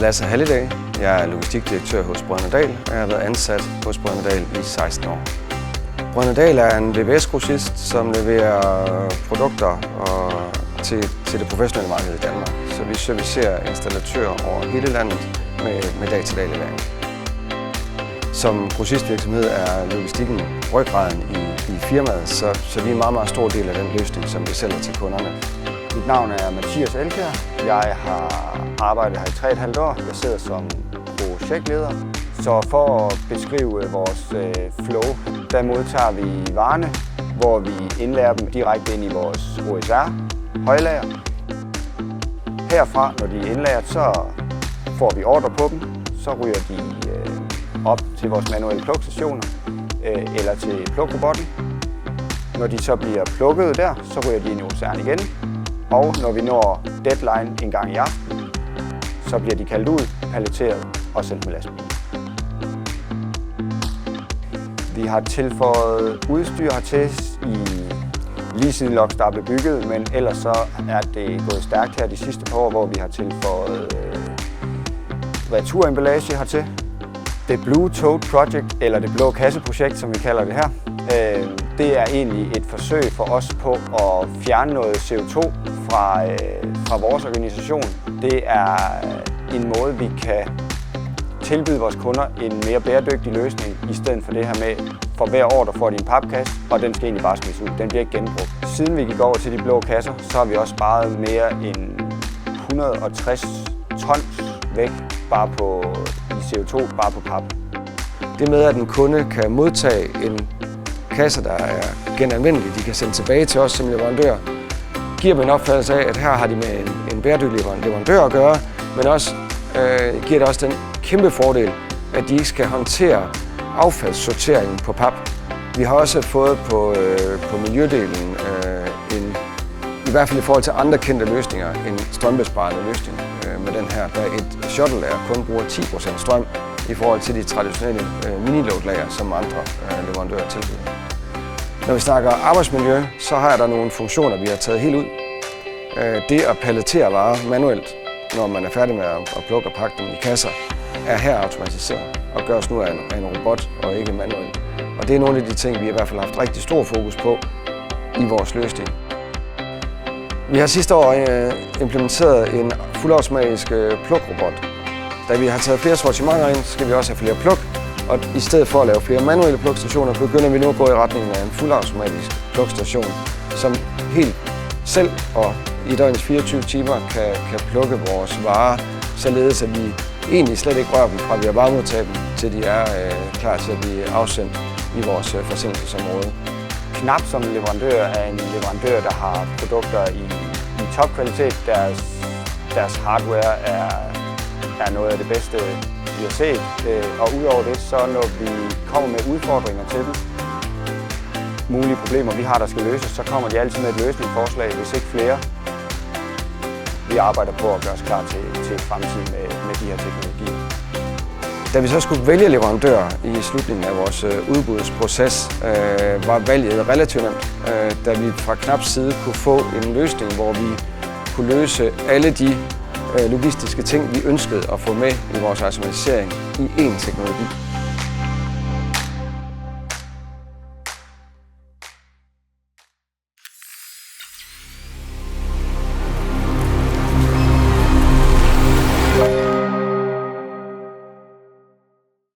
Lasse Hallidag. Jeg er logistikdirektør hos Brødrene Dahl, og jeg har været ansat hos Brødrene Dahl i 16 år. Brødrene Dahl er en VVS-grossist, som leverer produkter til det professionelle marked i Danmark. Så vi servicerer installatører over hele landet med dag-til-dag levering. Som grossistvirksomhed er logistikken ryggraden i firmaet, så vi er en meget, meget stor del af den løsning, som vi sælger til kunderne. Mit navn er Mathias Elkjær. Jeg har arbejdet her i 3,5 år. Jeg sidder som projektleder. Så for at beskrive vores flow, der modtager vi varerne, hvor vi indlærer dem direkte ind i vores OSR-højlager. Herfra, når de er indlært, så får vi ordre på dem. Så ryger de op til vores manuelle plukstationer eller til plukrobotten. Når de så bliver plukket der, så ryger de ind i OSR'en igen. Og når vi når deadline en gang i aften, så bliver de kaldt ud, paletteret og sendt med lastbil. Vi har tilføjet udstyr hertil lige siden Logstar blev bygget, men ellers så er det gået stærkt her de sidste par år, hvor vi har tilføjet returemballage hertil. Det Blue Tote Project, eller det blå kasseprojekt, som vi kalder det her, det er egentlig et forsøg for os på at fjerne noget CO2 fra vores organisation. Det er en måde, vi kan tilbyde vores kunder en mere bæredygtig løsning, i stedet for det her med, for hver år, der får de en papkasse, og den skal egentlig bare smides ud. Den bliver ikke genbrugt. Siden vi gik over til de blå kasser, så har vi også sparet mere end 160 tons væk bare i CO2, bare på pap. Det med, at en kunde kan modtage en kasse, der er genanvendelig, de kan sende tilbage til os som leverandør, giver dem en opfattelse af, at her har de med en bæredygtig leverandør at gøre, men også giver det også den kæmpe fordel, at de ikke skal håndtere affaldssorteringen på pap. Vi har også fået på miljødelen i hvert fald i forhold til andre kendte løsninger, en strømbesparende løsning med den her, der et shuttle-lager kun bruger 10% strøm i forhold til de traditionelle mini-load-lager, som andre leverandører tilbyder. Når vi snakker arbejdsmiljø, så har der nogle funktioner, vi har taget helt ud. Det at palettere varer manuelt, når man er færdig med at plukke og pakke dem i kasser, er her automatiseret og gøres nu af en robot og ikke manuelt. Og det er nogle af de ting, vi i hvert fald har haft rigtig stor fokus på i vores løsning. Vi har sidste år implementeret en fuldautomatisk plukrobot. Da vi har taget flere sortimenter ind, skal vi også have flere pluk. Og i stedet for at lave flere manuelle plukstationer, begynder vi nu at gå i retningen af en fuldautomatisk plukstation, som helt selv og i døgnets 24 timer kan plukke vores varer, således at vi egentlig slet ikke rører dem fra vi har bare modtaget dem, til de er klar til at blive afsendt i vores forsendelsesområde. Knap som leverandør er en leverandør, der har produkter i topkvalitet. Deres hardware er noget af det bedste, vi har set. Og udover det, så når vi kommer med udfordringer til dem, mulige problemer vi har, der skal løses, så kommer de altid med et løsningsforslag, hvis ikke flere. Vi arbejder på at gøre os klar til et fremtid med de her teknologier. Da vi så skulle vælge leverandør i slutningen af vores udbudsproces, var valget relativt nemt, da vi fra Knaps side kunne få en løsning, hvor vi kunne løse alle de logistiske ting, vi ønskede at få med i vores automatisering i én teknologi.